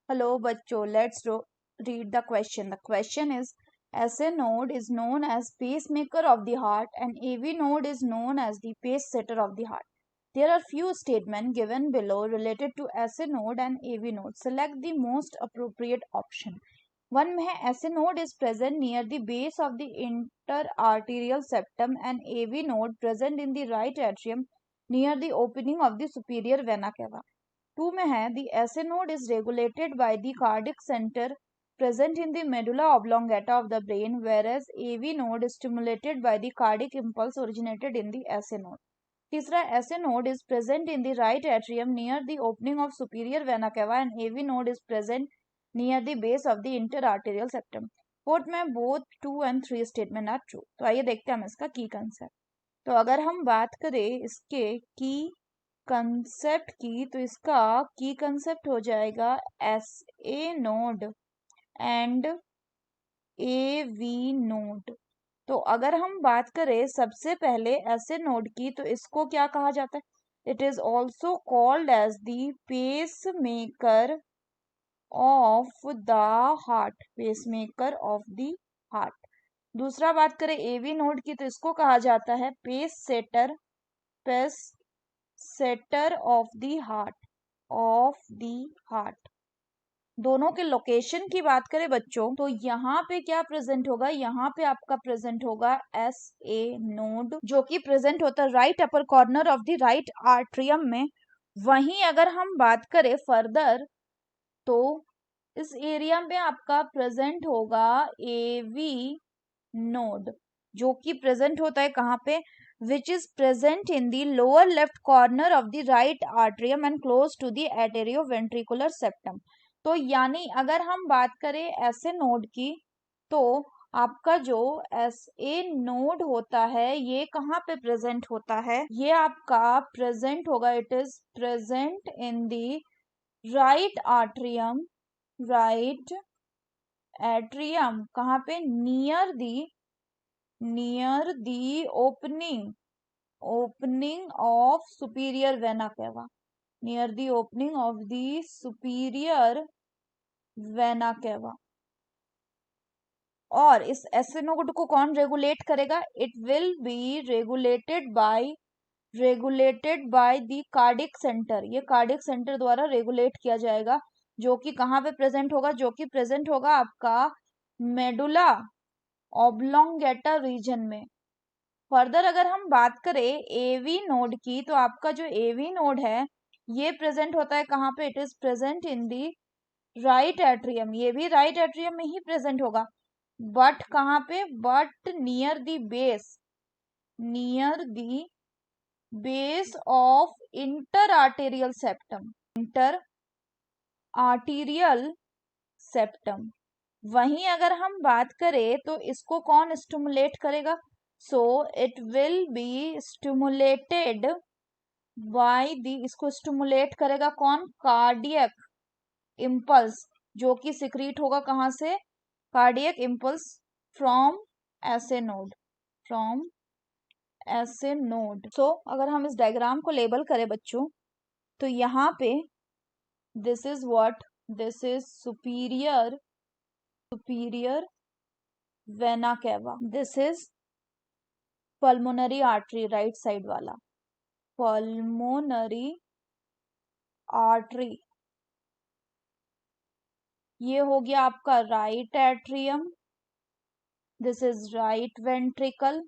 Hello, bachcho. Read the question. The question is, SA node is known as pacemaker of the heart and AV node is known as the pace setter of the heart. There are few statements given below related to SA node and AV node. Select the most appropriate option. One में है SA node is present near the base of the interarterial septum and AV node present in the right atrium near the opening of the superior vena cava. 2 में है the SA node is regulated by the cardiac center present in the medulla oblongata of the brain, whereas AV node is stimulated by the cardiac impulse originated in the SA node. तीसरा, SA node is present in the right atrium near the opening of superior vena cava and AV node is present near the base of the interarterial septum. Fourth में both 2 and 3 statement are true. तो आइए देखते हैं हम इसका की concept. तो अगर हम बात करें इसके की कंसेप्ट की, तो इसका की कंसेप्ट हो जाएगा SA node and AV node. तो अगर हम बात करें सबसे पहले SA नोड की, तो इसको क्या कहा जाता है? It is also called as the pacemaker of the heart. Pacemaker of the heart. दूसरा बात करें AV नोड की, तो इसको कहा जाता है pacesetter of the heart. दोनों के लोकेशन की बात करें बच्चों, तो यहाँ पे क्या प्रेजेंट होगा? यहाँ पे आपका प्रेजेंट होगा SA नोड, जो कि प्रेजेंट होता है right upper corner of the right atrium में. वहीं अगर हम बात करें फर्दर, तो इस एरिया में आपका प्रेजेंट होगा AV नोड, जो कि प्रेजेंट होता है कहाँ पे? which is present in the lower left corner of the right atrium and close to the arterioventricular septum. तो यानी अगर हम बात करें SA नोड की, तो आपका जो SA नोड होता है ये कहाँ पे प्रेजेंट होता है? ये आपका प्रेजेंट होगा, it is present in the right atrium. कहाँ पे? Near the opening of superior vena cava. Near the opening of the superior vena cava. और इस SA नोड को कौन रेगुलेट करेगा? It will be regulated by the cardiac centre. ये cardiac centre द्वारा regulate किया जाएगा, जो कि कहाँ पे प्रेजेंट होगा? जो कि प्रेजेंट होगा आपका मेडुला ऑब्लोंगेटा रीजन में. फर्दर अगर हम बात करें AV नोड की, तो आपका जो AV नोड है ये प्रेजेंट होता है कहाँ पे? It is present in the right atrium. ये भी राइट एट्रियम में ही प्रेजेंट होगा, बट कहाँ पे? But near the base of inter arterial septum. वहीं अगर हम बात करें तो इसको कौन स्टिमुलेट करेगा? So it will be stimulated by the, इसको स्टिमुलेट करेगा कौन? कार्डियक इम्पल्स, जो कि सिक्रीट होगा कहाँ से? Cardiac impulse from SA node. So अगर हम इस डायग्राम को लेबल करें बच्चों, तो यहाँ पे this is superior vena cava. This is pulmonary artery, right side वाला पल्मोनरी आर्टरी. ये हो गया आपका right atrium. This is right ventricle.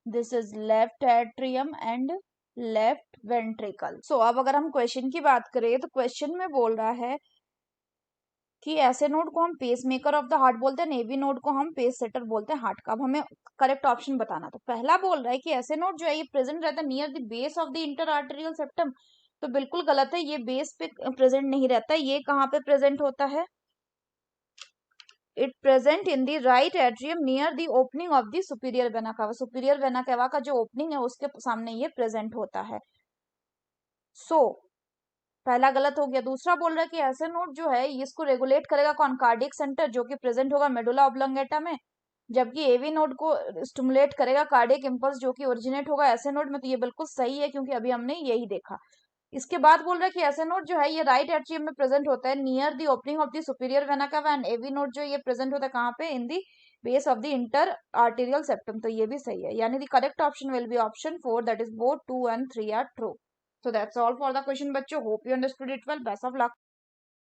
This is left atrium and left ventricle. So अब अगर हम क्वेश्चन की बात करें, तो क्वेश्चन में बोल रहा है कि SA नोड को हम pacemaker of the heart बोलते हैं, AV नोड को हम पेस सेटर बोलते हैं हार्ट का. अब हमें करेक्ट ऑप्शन बताना. तो पहला बोल रहा है कि SA नोड जो है ये प्रेजेंट रहता है near the base of the interatrial septum. तो बिल्कुल गलत है, ये बेस पे प्रेजेंट नहीं रहता है. ये कहाँ पे प्रेजेंट होता है? It present in the right atrium near the opening of the superior vena cava. Superior vena cava का जो ओपनिंग है उसके सामने ये प्रेजेंट होता है. सो पहला गलत हो गया. दूसरा बोल रहा है कि SA नोड जो है इसको रेगुलेट करेगा कौन? कार्डियक सेंटर, जो कि प्रेजेंट होगा मेडुला ऑब्लोंगेटा में. जबकि AV नोड को स्टिमुलेट करेगा कार्डियक इंपल्स, जो कि ओरिजिनेट होगा SA नोड में. तो ये बिल्कुल सही है, क्योंकि अभी हमने यही देखा. इसके बाद बोल रहा है कि ऐसे नोड जो है ये राइट एट्रियम में प्रेजेंट होता है near the opening of the superior vena cava, and AV node जो ये प्रेजेंट होता है कहाँ पे, in the base of the interatrial septum. तो ये भी सही है, यानी the correct option will be option 4, that is both 2 and 3 are true. So that's all for the question, बच्चों. Hope you understood it well. Best of luck.